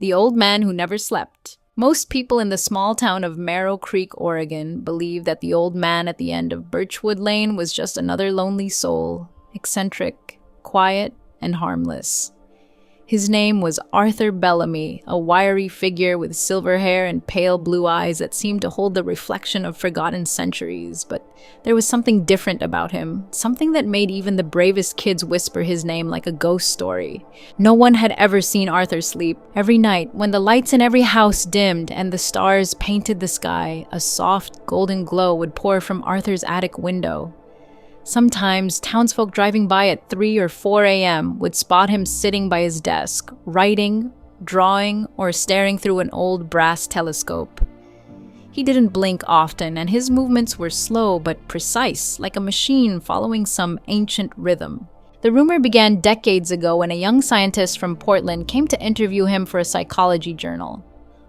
The Old Man Who Never Slept. Most people in the small town of Marrow Creek, Oregon, believe that the old man at the end of Birchwood Lane was just another lonely soul, eccentric, quiet, and harmless. His name was Arthur Bellamy, a wiry figure with silver hair and pale blue eyes that seemed to hold the reflection of forgotten centuries. But there was something different about him, something that made even the bravest kids whisper his name like a ghost story. No one had ever seen Arthur sleep. Every night, when the lights in every house dimmed and the stars painted the sky, a soft, golden glow would pour from Arthur's attic window. Sometimes, townsfolk driving by at 3 or 4 a.m. would spot him sitting by his desk, writing, drawing, or staring through an old brass telescope. He didn't blink often, and his movements were slow but precise, like a machine following some ancient rhythm. The rumor began decades ago when a young scientist from Portland came to interview him for a psychology journal.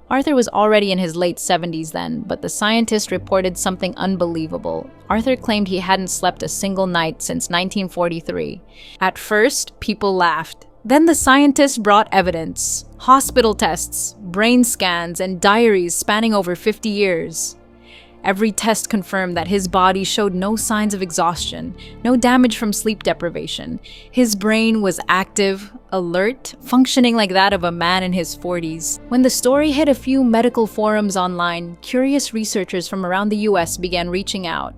Arthur was already in his late 70s then, but the scientist reported something unbelievable. Arthur claimed he hadn't slept a single night since 1943. At first, people laughed. Then the scientist brought evidence: hospital tests, brain scans, and diaries spanning over 50 years. Every test confirmed that his body showed no signs of exhaustion, no damage from sleep deprivation. His brain was active, alert, functioning like that of a man in his 40s. When the story hit a few medical forums online, curious researchers from around the US began reaching out.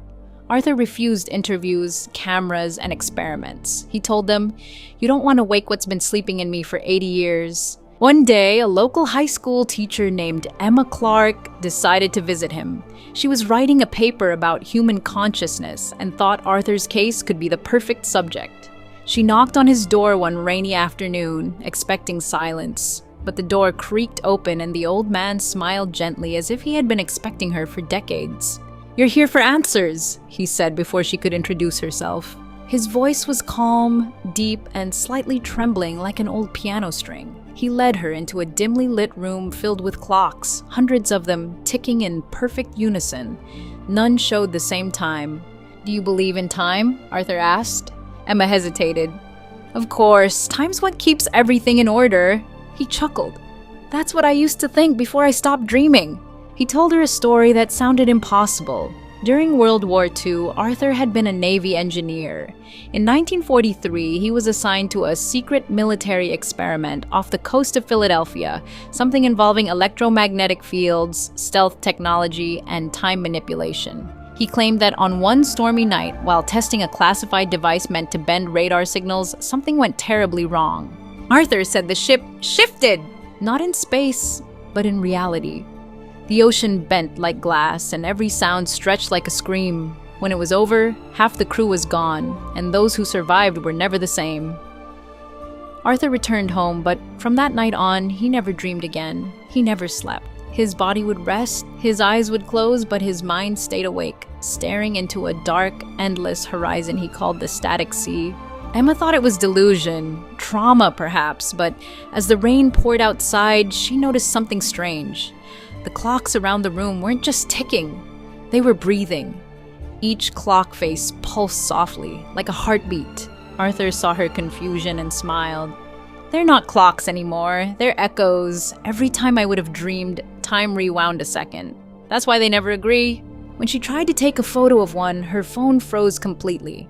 Arthur refused interviews, cameras, and experiments. He told them, "You don't want to wake what's been sleeping in me for 80 years. One day, a local high school teacher named Emma Clark decided to visit him. She was writing a paper about human consciousness and thought Arthur's case could be the perfect subject. She knocked on his door one rainy afternoon, expecting silence. But the door creaked open and the old man smiled gently as if he had been expecting her for decades. "You're here for answers," he said before she could introduce herself. His voice was calm, deep, and slightly trembling like an old piano string. He led her into a dimly lit room filled with clocks, hundreds of them ticking in perfect unison. None showed the same time. "Do you believe in time?" Arthur asked. Emma hesitated. "Of course, time's what keeps everything in order." He chuckled. "That's what I used to think before I stopped dreaming." He told her a story that sounded impossible. During World War II, Arthur had been a Navy engineer. In 1943, he was assigned to a secret military experiment off the coast of Philadelphia, something involving electromagnetic fields, stealth technology, and time manipulation. He claimed that on one stormy night, while testing a classified device meant to bend radar signals, something went terribly wrong. Arthur said the ship shifted, not in space, but in reality. The ocean bent like glass, and every sound stretched like a scream. When it was over, half the crew was gone, and those who survived were never the same. Arthur returned home, but from that night on, he never dreamed again. He never slept. His body would rest, his eyes would close, but his mind stayed awake, staring into a dark, endless horizon he called the static sea. Emma thought it was delusion, trauma perhaps, but as the rain poured outside, she noticed something strange. The clocks around the room weren't just ticking, they were breathing. Each clock face pulsed softly, like a heartbeat. Arthur saw her confusion and smiled. "They're not clocks anymore, they're echoes. Every time I would have dreamed, time rewound a second. That's why they never agree." When she tried to take a photo of one, her phone froze completely.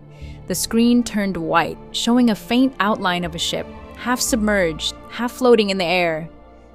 The screen turned white, showing a faint outline of a ship, half submerged, half floating in the air.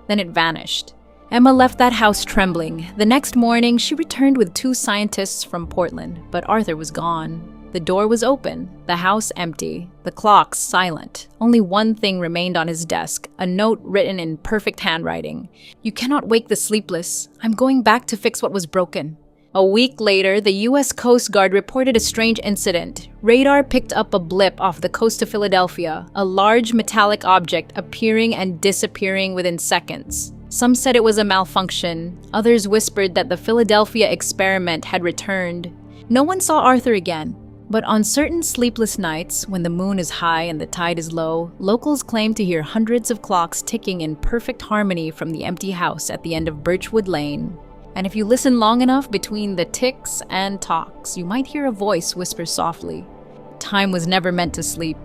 Then it vanished. Emma left that house trembling. The next morning, she returned with 2 scientists from Portland, but Arthur was gone. The door was open, the house empty, the clocks silent. Only one thing remained on his desk, a note written in perfect handwriting. "You cannot wake the sleepless. I'm going back to fix what was broken." A week later, the U.S. Coast Guard reported a strange incident. Radar picked up a blip off the coast of Philadelphia, a large metallic object appearing and disappearing within seconds. Some said it was a malfunction. Others whispered that the Philadelphia experiment had returned. No one saw Arthur again. But on certain sleepless nights, when the moon is high and the tide is low, locals claim to hear hundreds of clocks ticking in perfect harmony from the empty house at the end of Birchwood Lane. And if you listen long enough between the ticks and talks, you might hear a voice whisper softly, "Time was never meant to sleep.